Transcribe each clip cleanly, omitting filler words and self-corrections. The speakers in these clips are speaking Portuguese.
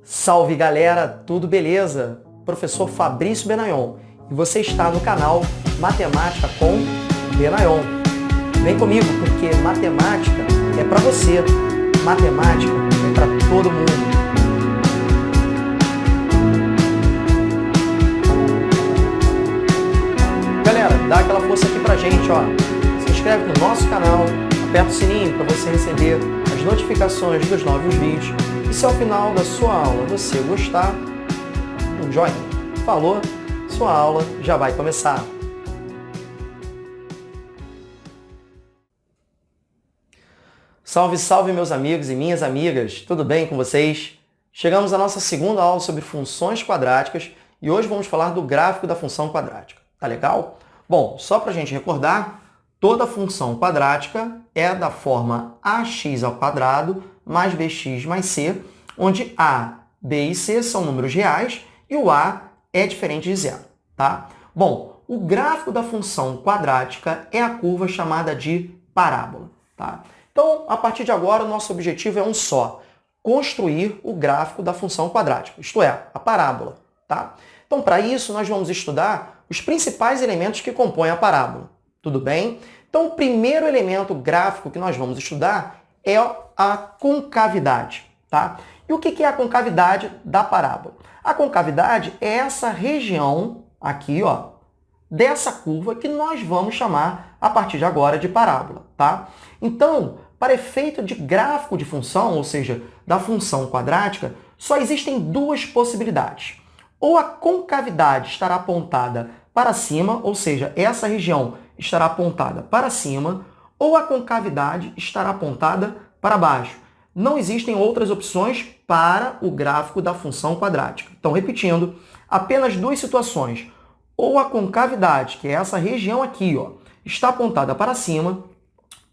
Salve galera, tudo beleza? Professor Fabrício Benayon e você está no canal Matemática com Benayon. Vem comigo porque matemática é para você, matemática é para todo mundo. Galera, dá aquela força aqui pra gente, ó. Se inscreve no nosso canal, aperta o sininho para você receber as notificações dos novos vídeos. E se ao final da sua aula você gostar, um joinha. Falou, sua aula já vai começar. Salve, salve meus amigos e minhas amigas, tudo bem com vocês? Chegamos à nossa segunda aula sobre funções quadráticas e hoje vamos falar do gráfico da função quadrática. Tá legal? Bom, só para a gente recordar, toda função quadrática é da forma ax ao quadrado mais bx mais c, onde a, b e c são números reais e o a é diferente de zero. Tá? Bom, o gráfico da função quadrática é a curva chamada de parábola. Tá? Então, a partir de agora, o nosso objetivo é um só, construir o gráfico da função quadrática, isto é, a parábola. Tá? Então, para isso, nós vamos estudar os principais elementos que compõem a parábola. Tudo bem? Então, o primeiro elemento gráfico que nós vamos estudar é a concavidade. Tá? E o que é a concavidade da parábola? A concavidade é essa região aqui, ó, dessa curva que nós vamos chamar, a partir de agora, de parábola. Tá? Então, para efeito de gráfico de função, ou seja, da função quadrática, só existem duas possibilidades. Ou a concavidade estará apontada para cima, ou seja, essa região estará apontada para cima, ou a concavidade estará apontada para baixo. Não existem outras opções para o gráfico da função quadrática. Então, repetindo, apenas duas situações. Ou a concavidade, que é essa região aqui, ó, está apontada para cima,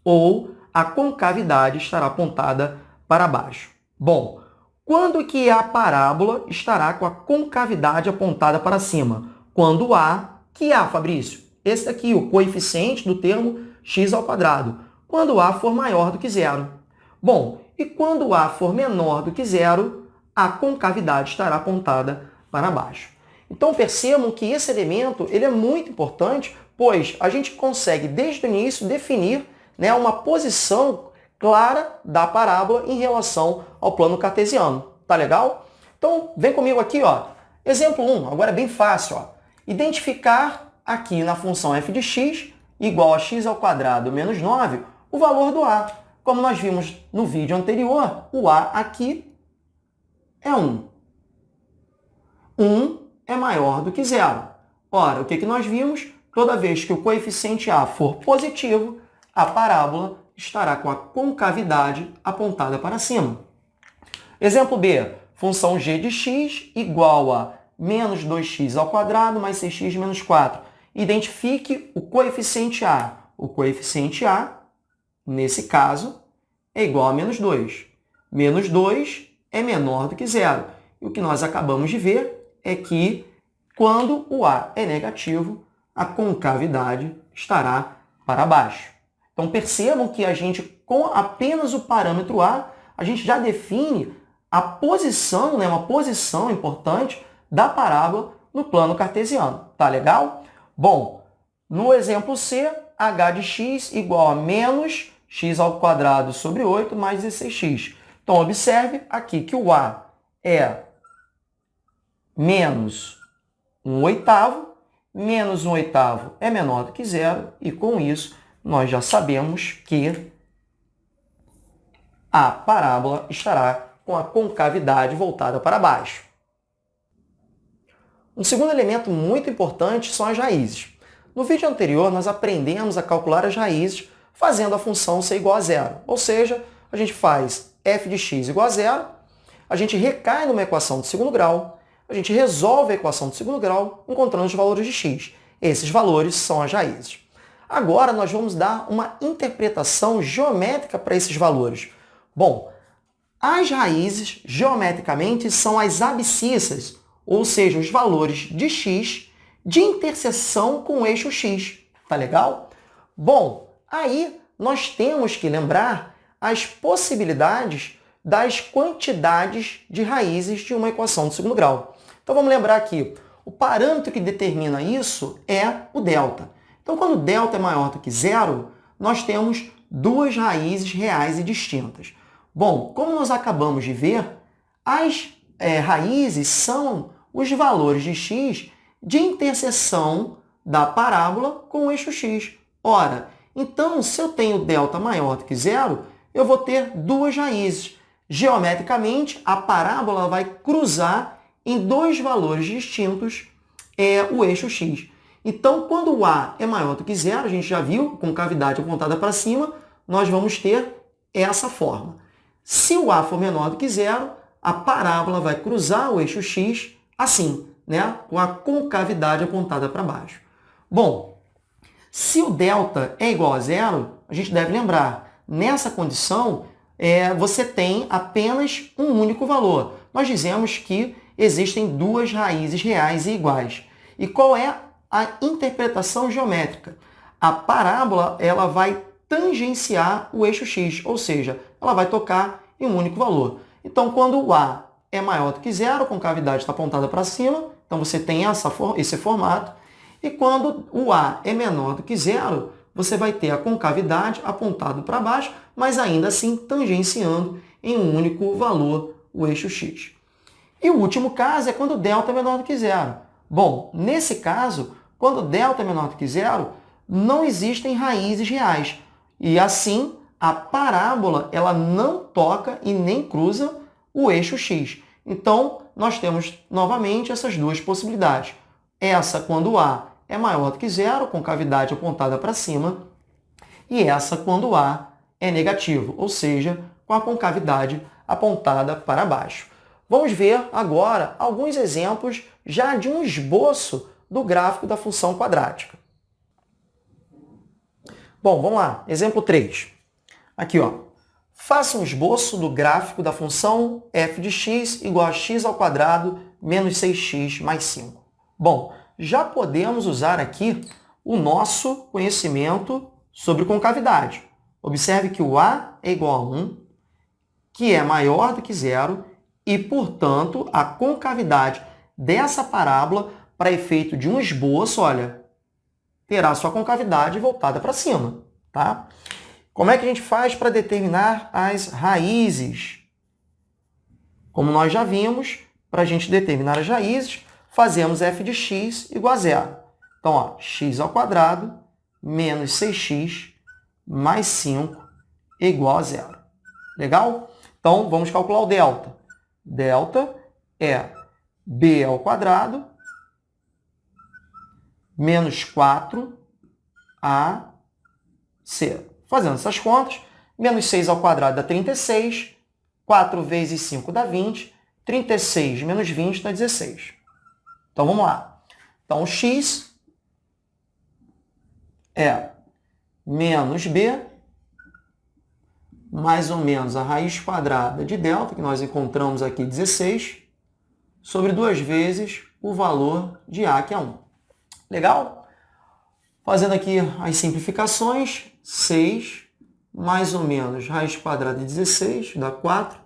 ou a concavidade estará apontada para baixo. Bom, quando que a parábola estará com a concavidade apontada para cima? Quando a, que a, Fabrício? Esse daqui, o coeficiente do termo x ao quadrado. Quando a for maior do que zero. Bom, e quando a for menor do que zero, a concavidade estará apontada para baixo. Então percebam que esse elemento ele é muito importante, pois a gente consegue desde o início definir, né, uma posição clara da parábola em relação ao plano cartesiano. Tá legal? Então vem comigo aqui, ó. Exemplo 1, agora é bem fácil, ó. Identificar aqui na função f de x igual a x ao quadrado menos 9 o valor do a. Como nós vimos no vídeo anterior, o a aqui é 1. 1 é maior do que zero. Ora, o que nós vimos? Toda vez que o coeficiente a for positivo, a parábola estará com a concavidade apontada para cima. Exemplo B, função g de x igual a menos 2x ao quadrado mais 6x menos 4. Identifique o coeficiente a. O coeficiente a, nesse caso, é igual a menos 2. Menos 2 é menor do que zero. E o que nós acabamos de ver é que, quando o a é negativo, a concavidade estará para baixo. Então, percebam que a gente, com apenas o parâmetro a, a gente já define a posição, né, uma posição importante da parábola no plano cartesiano. Tá legal? Bom, no exemplo C, h de x igual a menos x ao quadrado sobre 8 mais 16x. Então, observe aqui que o a é menos 1/8, menos 1/8 é menor do que zero, e com isso nós já sabemos que a parábola estará com a concavidade voltada para baixo. Um segundo elemento muito importante são as raízes. No vídeo anterior, nós aprendemos a calcular as raízes fazendo a função ser igual a zero. Ou seja, a gente faz f de x igual a zero, a gente recai numa equação de segundo grau, a gente resolve a equação de segundo grau encontrando os valores de x. Esses valores são as raízes. Agora, nós vamos dar uma interpretação geométrica para esses valores. Bom, as raízes, geometricamente, são as abscissas, ou seja, os valores de x de interseção com o eixo x. Tá legal? Bom, aí nós temos que lembrar as possibilidades das quantidades de raízes de uma equação do segundo grau. Então vamos lembrar aqui, o parâmetro que determina isso é o delta. Então quando o delta é maior do que zero, nós temos duas raízes reais e distintas. Bom, como nós acabamos de ver, as raízes são os valores de x de interseção da parábola com o eixo x. Ora, então, se eu tenho delta maior do que zero, eu vou ter duas raízes. Geometricamente, a parábola vai cruzar em dois valores distintos o eixo x. Então, quando o a é maior do que zero, a gente já viu, com cavidade apontada para cima, nós vamos ter essa forma. Se o a for menor do que zero, a parábola vai cruzar o eixo x assim, né? Com a concavidade apontada para baixo. Bom, se o delta é igual a zero, a gente deve lembrar, nessa condição, você tem apenas um único valor. Nós dizemos que existem duas raízes reais e iguais. E qual é a interpretação geométrica? A parábola ela vai tangenciar o eixo x, ou seja, ela vai tocar em um único valor. Então, quando o a é maior do que zero, a concavidade está apontada para cima, então você tem esse formato. E quando o a é menor do que zero, você vai ter a concavidade apontada para baixo, mas ainda assim tangenciando em um único valor o eixo x. E o último caso é quando delta é menor do que zero. Bom, nesse caso, quando delta é menor do que zero, não existem raízes reais. E assim, a parábola ela não toca e nem cruza o eixo x. Então, nós temos novamente essas duas possibilidades. Essa quando o a é maior do que zero, com cavidade apontada para cima, e essa quando o a é negativo, ou seja, com a concavidade apontada para baixo. Vamos ver agora alguns exemplos já de um esboço do gráfico da função quadrática. Bom, vamos lá. Exemplo 3. Aqui, ó. Faça um esboço do gráfico da função f de x igual a x ao quadrado menos 6x mais 5. Bom, já podemos usar aqui o nosso conhecimento sobre concavidade. Observe que o a é igual a 1, que é maior do que zero, e, portanto, a concavidade dessa parábola, para efeito de um esboço, olha, terá sua concavidade voltada para cima, tá? Como é que a gente faz para determinar as raízes? Como nós já vimos, para a gente determinar as raízes, fazemos f de x igual a zero. Então, ó, x ao quadrado menos 6x mais 5 igual a zero. Legal? Então, vamos calcular o delta. Delta é b ao quadrado menos 4ac. Fazendo essas contas, menos 6 ao quadrado dá 36, 4 vezes 5 dá 20, 36 menos 20 dá 16. Então, vamos lá. Então, x é menos b, mais ou menos a raiz quadrada de delta, que nós encontramos aqui 16, sobre 2 vezes o valor de a, que é 1. Legal? Fazendo aqui as simplificações, 6 mais ou menos raiz quadrada de 16 dá 4,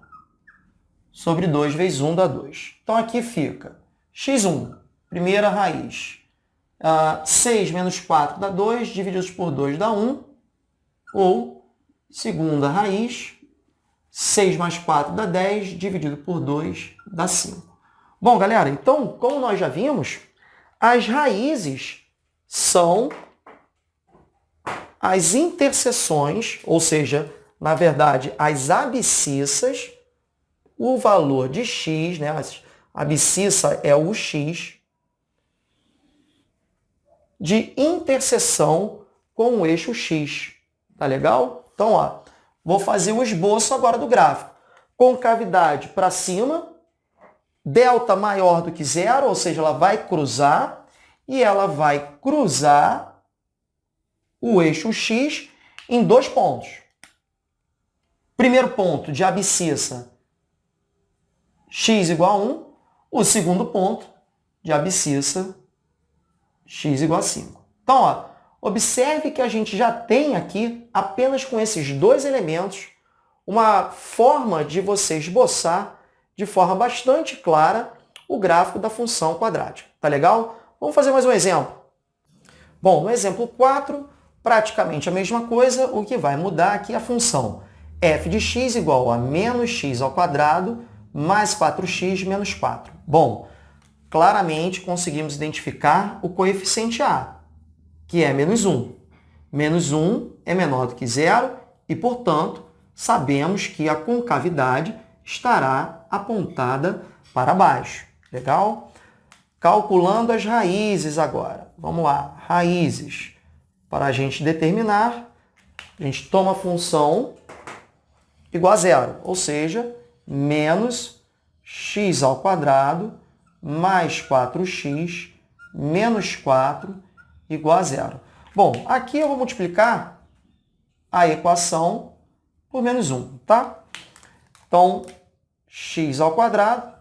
sobre 2 vezes 1 dá 2. Então, aqui fica x1, primeira raiz, 6 menos 4 dá 2, divididos por 2 dá 1, ou segunda raiz, 6 mais 4 dá 10, dividido por 2 dá 5. Bom, galera, então, como nós já vimos, as raízes são as interseções, ou seja, na verdade, as abscissas, o valor de x, né? A abscissa é o x, de interseção com o eixo x. Tá legal? Então, ó, vou fazer o esboço agora do gráfico. Concavidade para cima, delta maior do que zero, ou seja, ela vai cruzar, e ela vai cruzar o eixo x em dois pontos. Primeiro ponto de abscissa, x igual a 1. O segundo ponto de abscissa, x igual a 5. Então, ó, observe que a gente já tem aqui, apenas com esses dois elementos, uma forma de você esboçar de forma bastante clara o gráfico da função quadrática. Tá legal? Vamos fazer mais um exemplo. Bom, no exemplo 4, praticamente a mesma coisa, o que vai mudar aqui é a função f de x igual a menos x ao quadrado mais 4x menos 4. Bom, claramente conseguimos identificar o coeficiente a, que é menos 1. Menos 1 é menor do que zero e, portanto, sabemos que a concavidade estará apontada para baixo. Legal? Calculando as raízes agora. Vamos lá, raízes. Para a gente determinar, a gente toma a função igual a zero, ou seja, menos x ao quadrado mais 4x menos 4 igual a zero. Bom, aqui eu vou multiplicar a equação por menos 1, tá? Então, x ao quadrado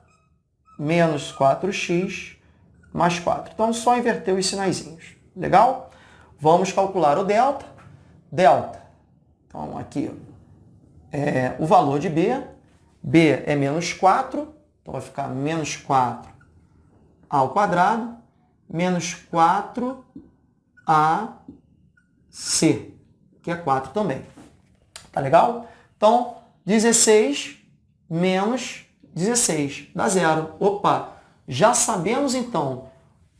menos 4x mais 4. Então, só inverter os sinaizinhos. Legal? Vamos calcular o delta. Delta. Então, aqui é o valor de b. b é menos 4. Então, vai ficar menos 4 ao quadrado menos 4 AC, que é 4 também. Tá legal? Então, 16 menos 16 dá zero. Opa! Já sabemos, então,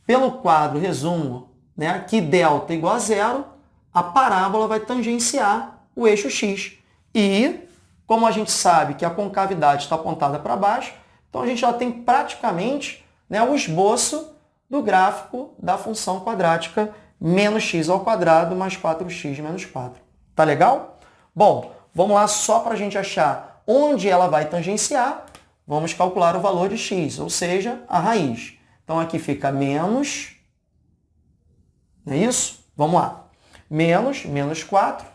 pelo quadro resumo, né, que delta igual a zero, a parábola vai tangenciar o eixo x. E, como a gente sabe que a concavidade está apontada para baixo, então a gente já tem praticamente, né, o esboço do gráfico da função quadrática menos x ao quadrado mais 4x menos 4. Tá legal? Bom, vamos lá só para a gente achar onde ela vai tangenciar. Vamos calcular o valor de x, ou seja, a raiz. Então, aqui fica menos, não é isso? Vamos lá. Menos 4,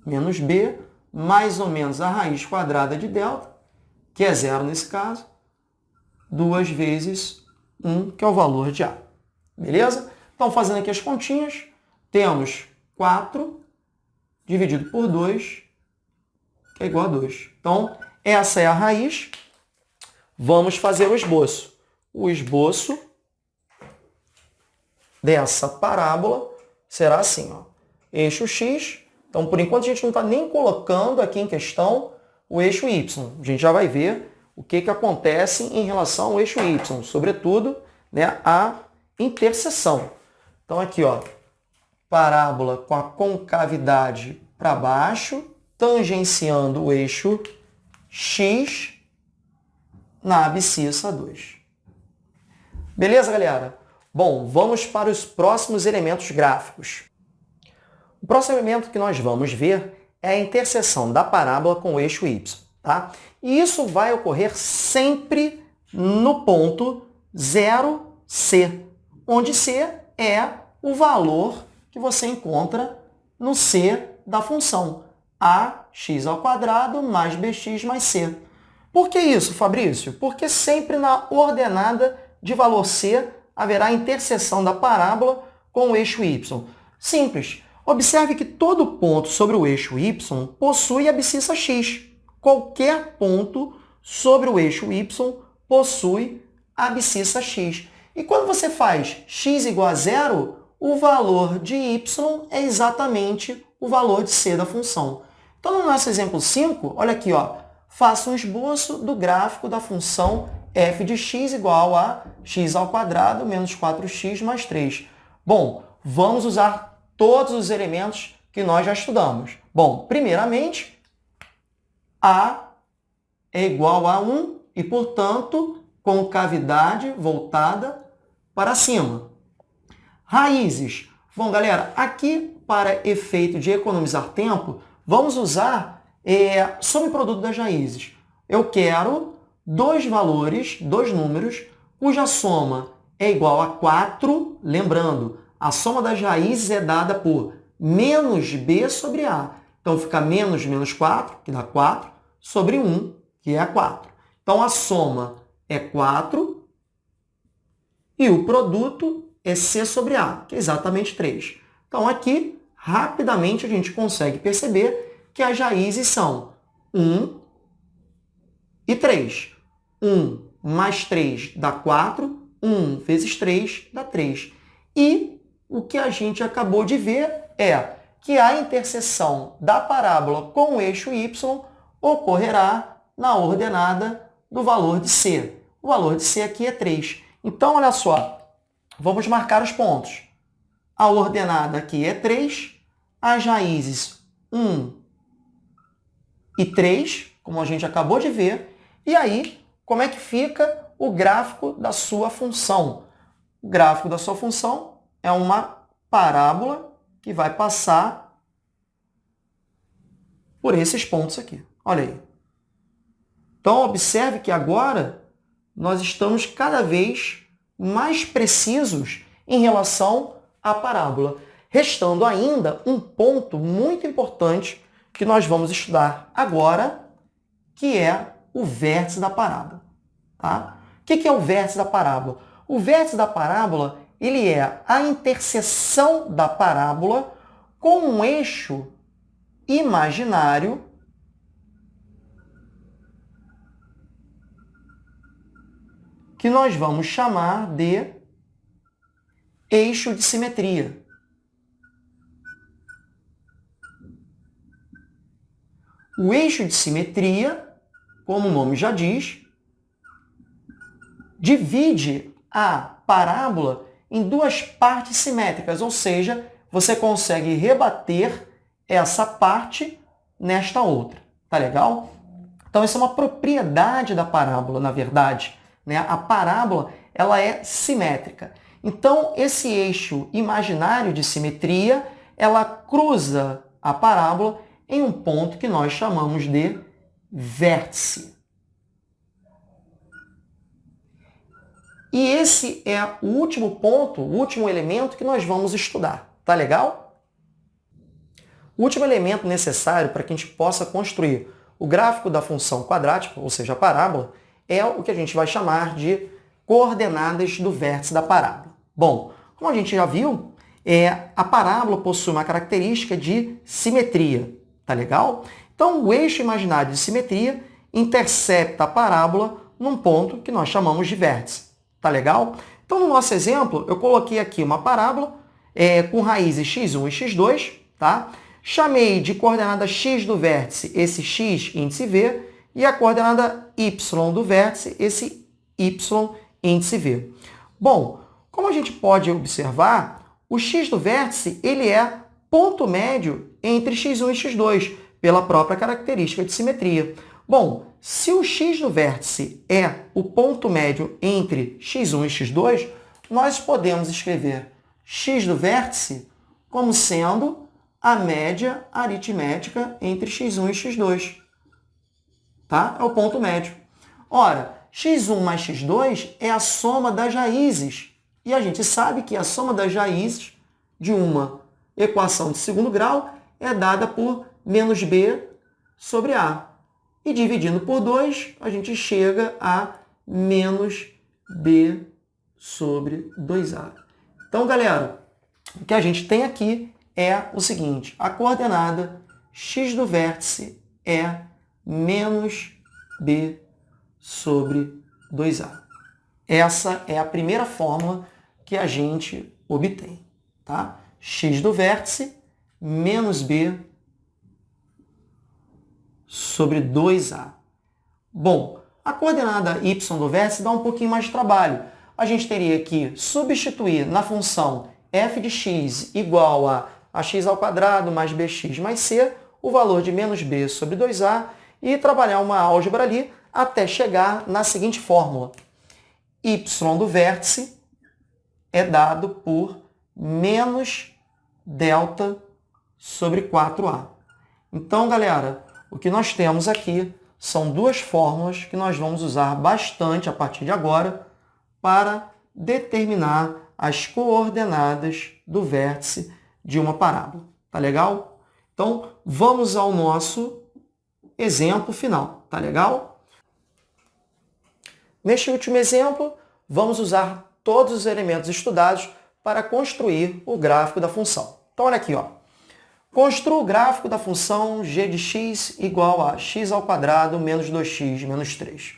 menos b, mais ou menos a raiz quadrada de delta, que é zero nesse caso, 2 vezes 1, que é o valor de a. Beleza? Então, fazendo aqui as continhas, temos 4 dividido por 2, que é igual a 2. Então, essa é a raiz. Vamos fazer o esboço. O esboço dessa parábola será assim, ó. Eixo x. Então, por enquanto, a gente não está nem colocando aqui em questão o eixo y. A gente já vai ver o que acontece em relação ao eixo y, sobretudo, né, a interseção. Então, aqui, ó, parábola com a concavidade para baixo, tangenciando o eixo x na abscissa 2. Beleza, galera? Bom, vamos para os próximos elementos gráficos. O próximo elemento que nós vamos ver é a interseção da parábola com o eixo y, tá? E isso vai ocorrer sempre no ponto 0C, onde C é o valor que você encontra no C da função ax ao quadrado mais bx mais c. Por que isso, Fabrício? Porque sempre na ordenada de valor c haverá interseção da parábola com o eixo y. Simples. Observe que todo ponto sobre o eixo y possui abscissa x. Qualquer ponto sobre o eixo y possui abscissa x. E quando você faz x igual a zero, o valor de y é exatamente o valor de c da função. Então, no nosso exemplo 5, olha aqui, ó, faça um esboço do gráfico da função f de x igual a x ao quadrado menos 4x mais 3. Bom, vamos usar todos os elementos que nós já estudamos. Bom, primeiramente, a é igual a 1 e, portanto, concavidade voltada para cima. Raízes. Bom, galera, aqui, para efeito de economizar tempo, vamos usar subproduto das raízes. Eu quero dois valores, dois números, cuja soma é igual a 4. Lembrando, a soma das raízes é dada por menos b sobre a. Então, fica menos 4, que dá 4, sobre 1, que é 4. Então, a soma é 4 e o produto é c sobre a, que é exatamente 3. Então, aqui, rapidamente a gente consegue perceber que as raízes são 1 e 3. 1 mais 3 dá 4, 1 vezes 3 dá 3. E o que a gente acabou de ver é que a interseção da parábola com o eixo y ocorrerá na ordenada do valor de C. O valor de C aqui é 3. Então, olha só, vamos marcar os pontos. A ordenada aqui é 3, as raízes 1 e 3, como a gente acabou de ver. E aí, como é que fica o gráfico da sua função? O gráfico da sua função é uma parábola que vai passar por esses pontos aqui. Olha aí. Então, observe que agora nós estamos cada vez mais precisos em relação à parábola, restando ainda um ponto muito importante que nós vamos estudar agora, que é o vértice da parábola. Tá? O que é o vértice da parábola? O vértice da parábola ele é a interseção da parábola com um eixo imaginário que nós vamos chamar de eixo de simetria. O eixo de simetria, como o nome já diz, divide a parábola em duas partes simétricas, ou seja, você consegue rebater essa parte nesta outra. Tá legal? Então, isso é uma propriedade da parábola, na verdade. Né? A parábola ela é simétrica. Então, esse eixo imaginário de simetria, ela cruza a parábola em um ponto que nós chamamos de vértice. E esse é o último ponto, o último elemento que nós vamos estudar. Tá legal? O último elemento necessário para que a gente possa construir o gráfico da função quadrática, ou seja, a parábola, é o que a gente vai chamar de coordenadas do vértice da parábola. Bom, como a gente já viu, a parábola possui uma característica de simetria. Tá legal? Então, o eixo imaginário de simetria intercepta a parábola num ponto que nós chamamos de vértice. Tá legal? Então, no nosso exemplo, eu coloquei aqui uma parábola com raízes x1 e x2, tá? Chamei de coordenada x do vértice esse x índice v e a coordenada y do vértice esse y índice v. Bom, como a gente pode observar, o x do vértice ele é ponto médio entre x1 e x2, pela própria característica de simetria. Bom, se o x do vértice é o ponto médio entre x1 e x2, nós podemos escrever x do vértice como sendo a média aritmética entre x1 e x2. Tá? É o ponto médio. Ora, x1 mais x2 é a soma das raízes. E a gente sabe que a soma das raízes de uma equação de segundo grau é dada por menos b sobre a. E dividindo por 2, a gente chega a menos b sobre 2a. Então, galera, o que a gente tem aqui é o seguinte. A coordenada x do vértice é menos b sobre 2a. Essa é a primeira fórmula que a gente obtém. Tá? X do vértice menos b sobre 2a. Bom, a coordenada y do vértice dá um pouquinho mais de trabalho. A gente teria que substituir na função f de x igual a x ao quadrado mais bx mais c, o valor de menos b sobre 2a, e trabalhar uma álgebra ali até chegar na seguinte fórmula. Y do vértice é dado por menos delta sobre 4a. Então, galera, o que nós temos aqui são duas fórmulas que nós vamos usar bastante a partir de agora para determinar as coordenadas do vértice de uma parábola. Tá legal? Então, vamos ao nosso exemplo final. Tá legal? Neste último exemplo, vamos usar todos os elementos estudados para construir o gráfico da função. Então, olha aqui, ó. Construa o gráfico da função g de x igual a x ao quadrado menos 2x menos 3.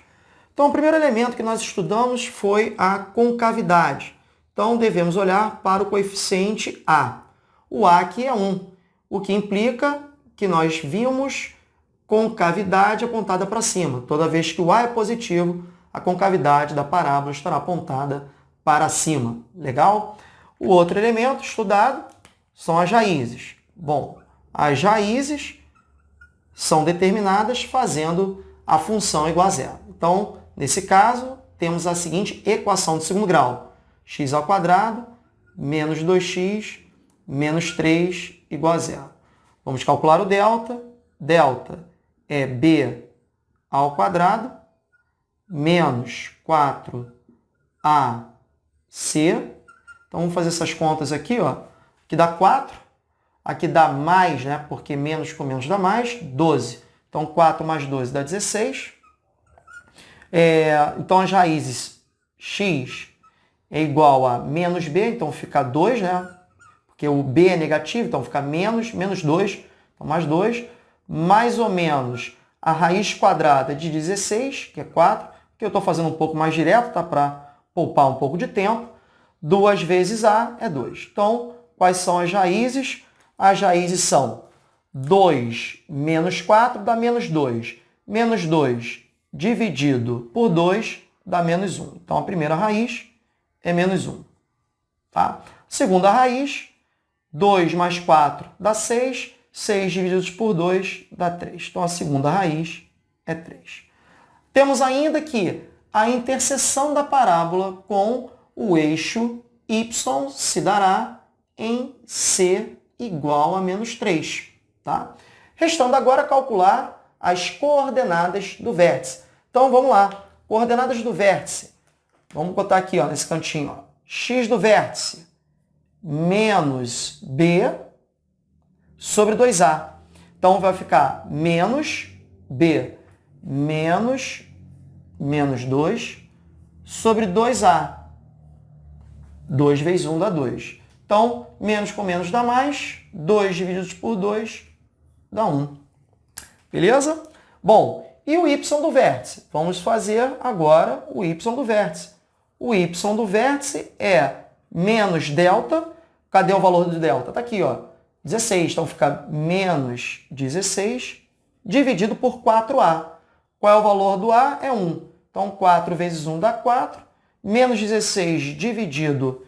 Então, o primeiro elemento que nós estudamos foi a concavidade. Então, devemos olhar para o coeficiente a. O a aqui é 1, o que implica que nós vimos concavidade apontada para cima. Toda vez que o a é positivo, a concavidade da parábola estará apontada para cima. Legal? O outro elemento estudado são as raízes. Bom, as raízes são determinadas fazendo a função igual a zero. Então, nesse caso, temos a seguinte equação de segundo grau. X ao quadrado menos 2x menos 3 igual a zero. Vamos calcular o delta. Delta é b ao quadrado menos 4ac. Então, vamos fazer essas contas aqui, ó. Aqui dá 4. Aqui dá mais, né? Porque menos com menos dá mais, 12. Então, 4 mais 12 dá 16. Então, as raízes x é igual a menos b, então fica 2, né? Porque o b é negativo, então fica menos 2, então mais 2. Mais ou menos a raiz quadrada de 16, que é 4, que eu estou fazendo um pouco mais direto, tá? Para poupar um pouco de tempo. 2 vezes a é 2. Então, quais são as raízes? As raízes são 2 menos 4 dá menos 2. Menos 2 dividido por 2 dá menos 1. Então, a primeira raiz é menos 1. Tá? Segunda raiz, 2 mais 4 dá 6. 6 dividido por 2 dá 3. Então, a segunda raiz é 3. Temos ainda que a interseção da parábola com o eixo y se dará em c igual a menos 3. Tá? Restando agora calcular as coordenadas do vértice. Então, vamos lá. Coordenadas do vértice. Vamos botar aqui, ó, nesse cantinho. Ó. X do vértice menos b sobre 2a. Então, vai ficar menos b menos 2 sobre 2a. 2 vezes 1 dá 2. Então, menos com menos dá mais. 2 dividido por 2 dá 1. Beleza? Bom, e o y do vértice? Vamos fazer agora o y do vértice. O y do vértice é menos delta. Cadê o valor do delta? Está aqui, ó, 16. Então, fica menos 16 dividido por 4a. Qual é o valor do a? É 1. Então, 4 vezes 1 dá 4. Menos 16 dividido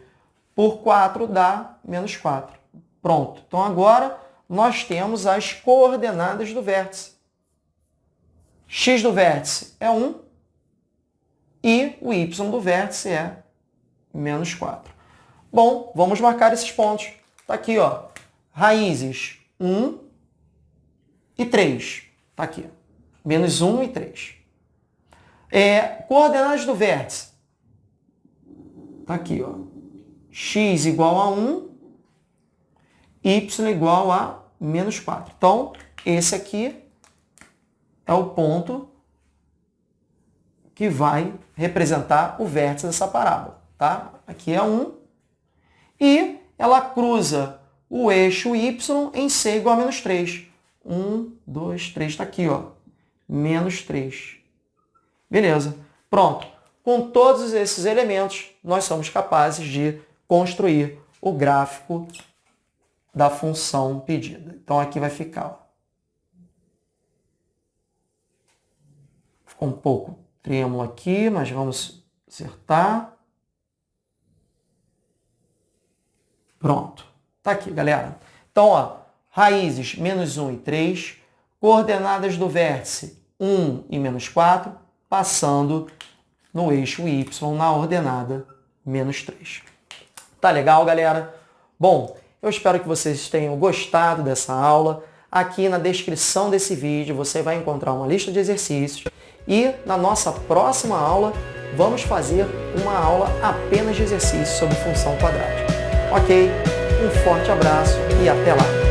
por 4 dá menos 4. Pronto. Então, agora, nós temos as coordenadas do vértice. X do vértice é 1 e o y do vértice é menos 4. Bom, vamos marcar esses pontos. Está aqui, ó, raízes 1 e 3. Está aqui. Menos 1 e 3. Coordenadas do vértice. Está aqui, ó. X igual a 1, y igual a menos 4. Então, esse aqui é o ponto que vai representar o vértice dessa parábola. Tá? Aqui é 1. E ela cruza o eixo y em c igual a menos 3. 1, 2, 3. Está aqui, ó. Menos 3. Beleza. Pronto. Com todos esses elementos, nós somos capazes de construir o gráfico da função pedida. Então, aqui vai ficar, ó. Ficou um pouco trêmulo aqui, mas vamos acertar. Pronto. Tá aqui, galera. Então, ó, raízes menos 1 e 3, coordenadas do vértice 1 e menos 4, passando no eixo y na ordenada menos 3. Tá legal, galera? Bom, eu espero que vocês tenham gostado dessa aula. Aqui na descrição desse vídeo você vai encontrar uma lista de exercícios e na nossa próxima aula vamos fazer uma aula apenas de exercícios sobre função quadrática. Ok? Um forte abraço e até lá!